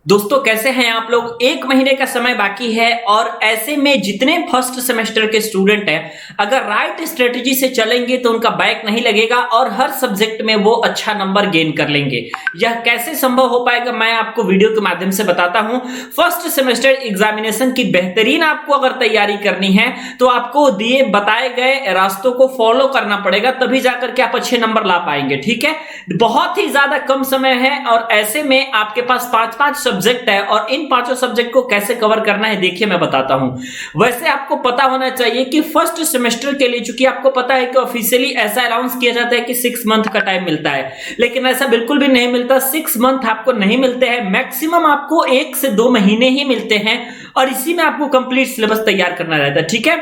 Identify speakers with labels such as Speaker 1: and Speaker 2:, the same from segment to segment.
Speaker 1: दोस्तों कैसे हैं आप लोग। एक महीने का समय बाकी है और ऐसे में जितने फर्स्ट सेमेस्टर के स्टूडेंट हैं अगर राइट स्ट्रेटेजी से चलेंगे तो उनका बैक नहीं लगेगा और हर सब्जेक्ट में वो अच्छा नंबर गेन कर लेंगे। यह कैसे संभव हो पाएगा मैं आपको वीडियो के माध्यम से बताता हूं। फर्स्ट सेमेस्टर एग्जामिनेशन की बेहतरीन आपको अगर तैयारी करनी है तो आपको दिए बताए गए रास्तों को फॉलो करना पड़ेगा, तभी जाकर के आप अच्छे नंबर ला पाएंगे। ठीक है, बहुत ही ज्यादा कम समय है और ऐसे में आपके पास 5-5 सब्जेक्ट है और इन पांचों सब्जेक्ट को कैसे कवर करना है देखिए मैं बताता हूं। वैसे आपको पता होना चाहिए कि फर्स्ट सेमेस्टर के लिए, चूंकि आपको पता है कि ऑफिशियली ऐसा अनाउंस किया जाता है कि 6 मंथ का टाइम मिलता है, लेकिन ऐसा बिल्कुल भी नहीं मिलता। 6 मंथ आपको नहीं मिलते हैं, मैक्सिमम आपको 1 से 2 महीने ही मिलते हैं और इसी में आपको कंप्लीट सिलेबस तैयार करना रहता है। ठीक है,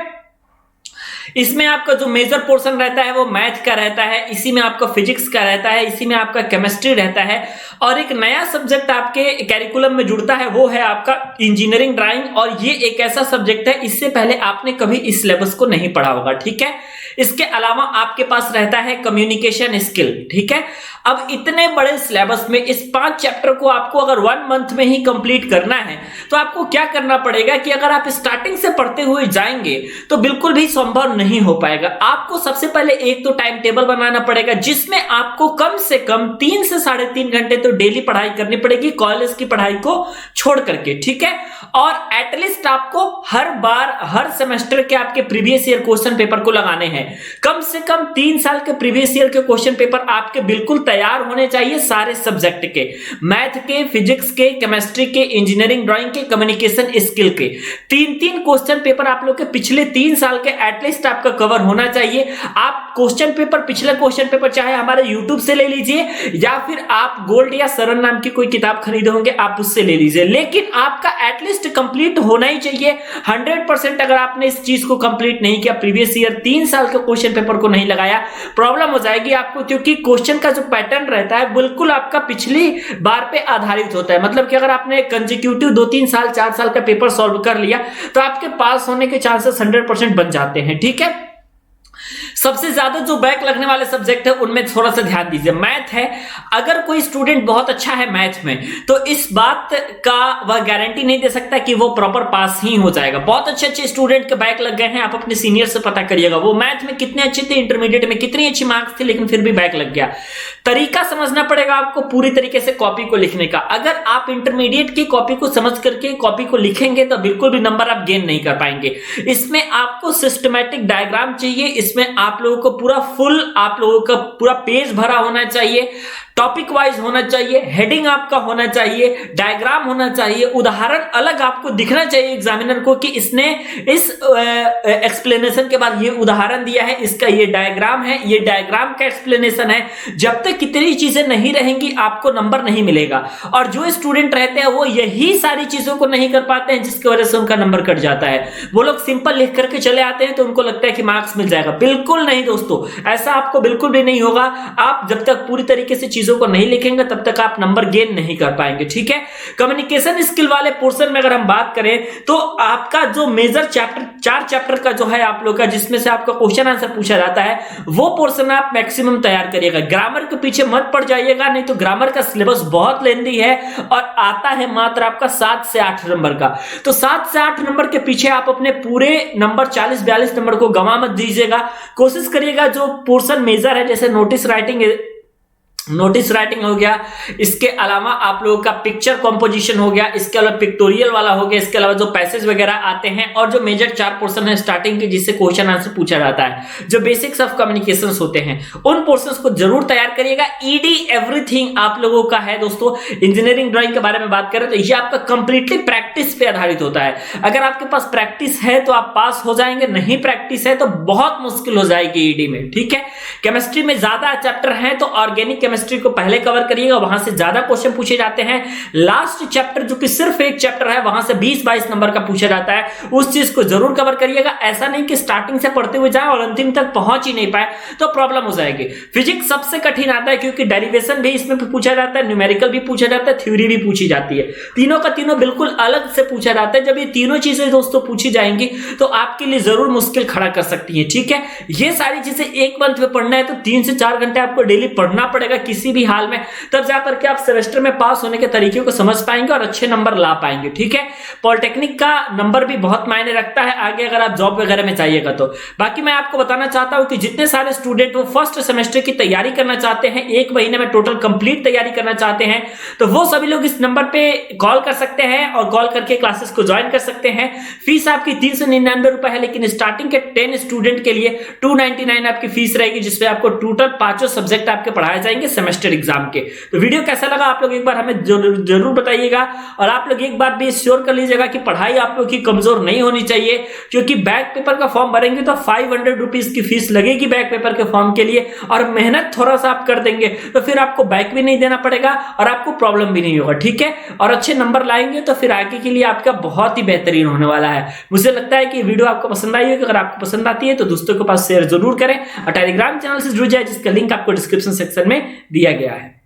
Speaker 1: इसमें आपका जो मेजर पोर्शन रहता है वो मैथ का रहता है, इसी में आपका फिजिक्स का रहता है, इसी में आपका केमिस्ट्री रहता है और एक नया सब्जेक्ट आपके कैरिकुलम में जुड़ता है वो है आपका इंजीनियरिंग ड्राइंग। और ये एक ऐसा सब्जेक्ट है इससे पहले आपने कभी इस सिलेबस को नहीं पढ़ा होगा। ठीक है, इसके अलावा आपके पास रहता है कम्युनिकेशन स्किल। ठीक है, अब इतने बड़े सिलेबस में इस 5 चैप्टर को आपको अगर 1 मंथ में ही कंप्लीट करना है तो आपको क्या करना पड़ेगा कि अगर आप स्टार्टिंग से पढ़ते हुए जाएंगे तो बिल्कुल भी संभव नहीं हो पाएगा। आपको सबसे पहले एक तो टाइम टेबल बनाना पड़ेगा जिसमें आपको कम से कम 3 से 3.5 घंटे तो डेली पढ़ाई करनी पड़ेगी, कॉलेज की पढ़ाई को छोड़ करके। ठीक है, और एटलीस्ट आपको हर बार हर सेमेस्टर के आपके प्रीवियस ईयर क्वेश्चन पेपर को लगाने हैं। कम से कम 3 साल के प्रीवियस ईयर के क्वेश्चन पेपर आपके बिल्कुल तैयार होने चाहिए, सारे सब्जेक्ट के, मैथ के, फिजिक्स के, केमिस्ट्री के, इंजीनियरिंग ड्राइंग के, कम्युनिकेशन स्किल के। 3-3 क्वेश्चन पेपर आप लोग के पिछले 3 साल के एटलीस्ट आपका कवर होना चाहिए। आप क्वेश्चन पेपर, पिछले क्वेश्चन पेपर चाहे हमारे यूट्यूब से ले लीजिए या फिर आप गोल्ड या सरन नाम की कोई किताब खरीदे होंगे आप उससे ले लीजिए, लेकिन आपका एटलीस्ट कंप्लीट होना ही चाहिए 100%। अगर आपने इस चीज को कंप्लीट नहीं किया, प्रीवियस ईयर 3 साल के क्वेश्चन पेपर को नहीं लगाया, प्रॉब्लम हो जाएगी आपको, क्योंकि क्वेश्चन का जो पैटर्न रहता है बिल्कुल आपका पिछली बार पे आधारित होता है। मतलब कि अगर आपने कंसेक्यूटिव 2-3 साल 4 साल का पेपर सॉल्व कर लिया तो आपके पास होने के चांसेस 100% बन जाते हैं। ठीक है, सबसे ज्यादा जो बैक लगने वाले सब्जेक्ट है उनमें थोड़ा सा ध्यान दीजिए। मैथ है, अगर कोई स्टूडेंट बहुत अच्छा है मैथ में तो इस बात का वह गारंटी नहीं दे सकता कि वो प्रॉपर पास ही हो जाएगा। बहुत अच्छे स्टूडेंट के बैक लग गए हैं, आप अपने सीनियर से पता करिएगा वो मैथ में कितने अच्छे थे, इंटरमीडिएट में कितनी अच्छी मार्क्स थे, लेकिन फिर भी बैक लग गया। तरीका समझना पड़ेगा आपको पूरी तरीके से कॉपी को लिखने का। अगर आप इंटरमीडिएट की कॉपी को समझ करके कॉपी को लिखेंगे तो बिल्कुल भी नंबर आप गेन नहीं कर पाएंगे। इसमें आपको सिस्टमैटिक डायग्राम चाहिए, इसमें आप लोगों को पूरा फुल, आप लोगों का पूरा पेज भरा होना चाहिए, टॉपिक वाइज होना चाहिए, हेडिंग आपका होना चाहिए, डायग्राम होना चाहिए, उदाहरण अलग आपको दिखना चाहिए एग्जामिनर को कि इसने इस एक्सप्लेनेशन के बाद ये उदाहरण दिया है, इसका ये डायग्राम है, ये डायग्राम का एक्सप्लेनेशन है। जब तक कितनी चीजें नहीं रहेंगी आपको नंबर नहीं मिलेगा। और जो स्टूडेंट रहते हैं वो यही सारी चीजों को नहीं कर पाते हैं जिसकी वजह से उनका नंबर कट जाता है। वो लोग सिंपल लिख करके चले आते हैं तो उनको लगता है कि मार्क्स मिल जाएगा। बिल्कुल नहीं दोस्तों, ऐसा आपको बिल्कुल भी नहीं होगा। आप जब तक पूरी तरीके से चीजों को नहीं लिखेंगे तब तक आप नंबर गेन नहीं कर पाएंगे। ठीक है, कम्युनिकेशन स्किल वाले पोर्शन में अगर हम बात करें तो आपका जो मेजर चैप्टर, 4 चैप्टर का जो है आप लोग का, जिसमें से आपका क्वेश्चन आंसर पूछा जाता है, वो पोर्शन आप मैक्सिमम तैयार करिएगा। ग्रामर के पीछे मत पड़ जाइएगा, नहीं तो ग्रामर का सिलेबस बहुत लेंदी है और आता है मात्र आपका 7 से 8 नंबर का। तो 7 से 8 नंबर के पीछे आप अपने पूरे नंबर 40-42 नंबर को गंवा मत दीजिएगा। कोशिश करिएगा जो पोर्शन मेजर है, जैसे नोटिस राइटिंग हो गया, इसके अलावा आप लोगों का पिक्चर कंपोजिशन हो गया, इसके अलावा पिक्टोरियल वाला हो गया, इसके अलावा जो पैसेज वगैरह आते हैं और जो मेजर 4 पोर्शन है स्टार्टिंग के जिससे क्वेश्चन आंसर पूछा जाता है, जो बेसिक्स ऑफ कम्युनिकेशंस होते हैं, उन पोर्शंस को जरूर तैयार करिएगा। ईडी एवरीथिंग आप लोगों का है दोस्तों। इंजीनियरिंग ड्राइंग के बारे में बात करें तो ये आपका कंप्लीटली प्रैक्टिस पे आधारित होता है। अगर आपके पास प्रैक्टिस है तो आप पास हो जाएंगे, नहीं प्रैक्टिस है तो बहुत मुश्किल हो जाएगी ईडी में। ठीक है, केमिस्ट्री में ज्यादा चैप्टर है तो ऑर्गेनिक केमिस्ट्री को पहले कवर करिएगा, वहां से ज्यादा क्वेश्चन पूछे जाते हैं। लास्ट चैप्टर जो कि सिर्फ एक चैप्टर है वहां से 20-22 नंबर का पूछा जाता है, उस चीज को जरूर कवर करिएगा। ऐसा नहीं कि स्टार्टिंग से पढ़ते हुए जाए और अंतिम तक पहुंच ही नहीं पाए तो प्रॉब्लम हो जाएगी। फिजिक्स सबसे कठिन आता है क्योंकि डेरिवेशन भी इसमें पूछा जाता है, न्यूमेरिकल भी पूछा जाता है, थ्योरी भी पूछी जाती है। तीनों का तीनों बिल्कुल अलग से पूछा जाता है। जब ये तीनों चीजें दोस्तों पूछी जाएंगी तो आपके लिए जरूर मुश्किल खड़ा कर सकती है। ठीक है, ये सारी चीजें एक मंथ में पढ़ना है तो 3 से 4 घंटे आपको डेली पढ़ना पड़ेगा, किसी भी हाल में, तब जाकर के आप सेमेस्टर में पास होने के तरीके को समझ पाएंगे और अच्छे नंबर ला पाएंगे। ठीक है, पॉलिटेक्निक का नंबर भी बहुत मायने रखता है आगे अगर आप जॉब वगैरह में चाहिएगा तो। बाकी मैं आपको बताना चाहता हूं कि जितने सारे स्टूडेंट वो फर्स्ट सेमेस्टर की तैयारी करना चाहते हैं, 1 महीने में टोटल कंप्लीट तैयारी करना चाहते हैं, तो वो सभी लोग इस नंबर पे कॉल कर सकते हैं और कॉल करके क्लासेस को ज्वाइन कर सकते हैं। फीस आपकी 399 रुपए है, लेकिन स्टार्टिंग के 10 स्टूडेंट के लिए 299 आपकी फीस रहेगी, जिसपे आपको टोटल 5 सब्जेक्ट आपके पढ़ाए जाएंगे सेमेस्टर एग्जाम के। तो वीडियो कैसा लगा आप लोग एक बार हमें जरूर बताइएगा, और आप लोग एक बात भी श्योर कर लीजिएगा कि पढ़ाई आप लोग की कमजोर नहीं होनी चाहिए, क्योंकि बैक पेपर का फॉर्म भरेंगे तो 500 रुपीज की फीस लगेगी बैक पेपर के फॉर्म के लिए, और मेहनत थोड़ा सा आप कर देंगे तो फिर आपको बैक भी नहीं देना पड़ेगा और आपको प्रॉब्लम भी नहीं होगा। ठीक है, और अच्छे नंबर लाएंगे तो फिर आगे के लिए आपका बहुत ही बेहतरीन होने वाला है। मुझे लगता है कि वीडियो आपको पसंद आई होगी। अगर आपको पसंद आती है तो दोस्तों के पास शेयर जरूर करें और टेलीग्राम चैनल से जुड़ जाए, जिसका लिंक आपको डिस्क्रिप्शन सेक्शन में दिया गया है।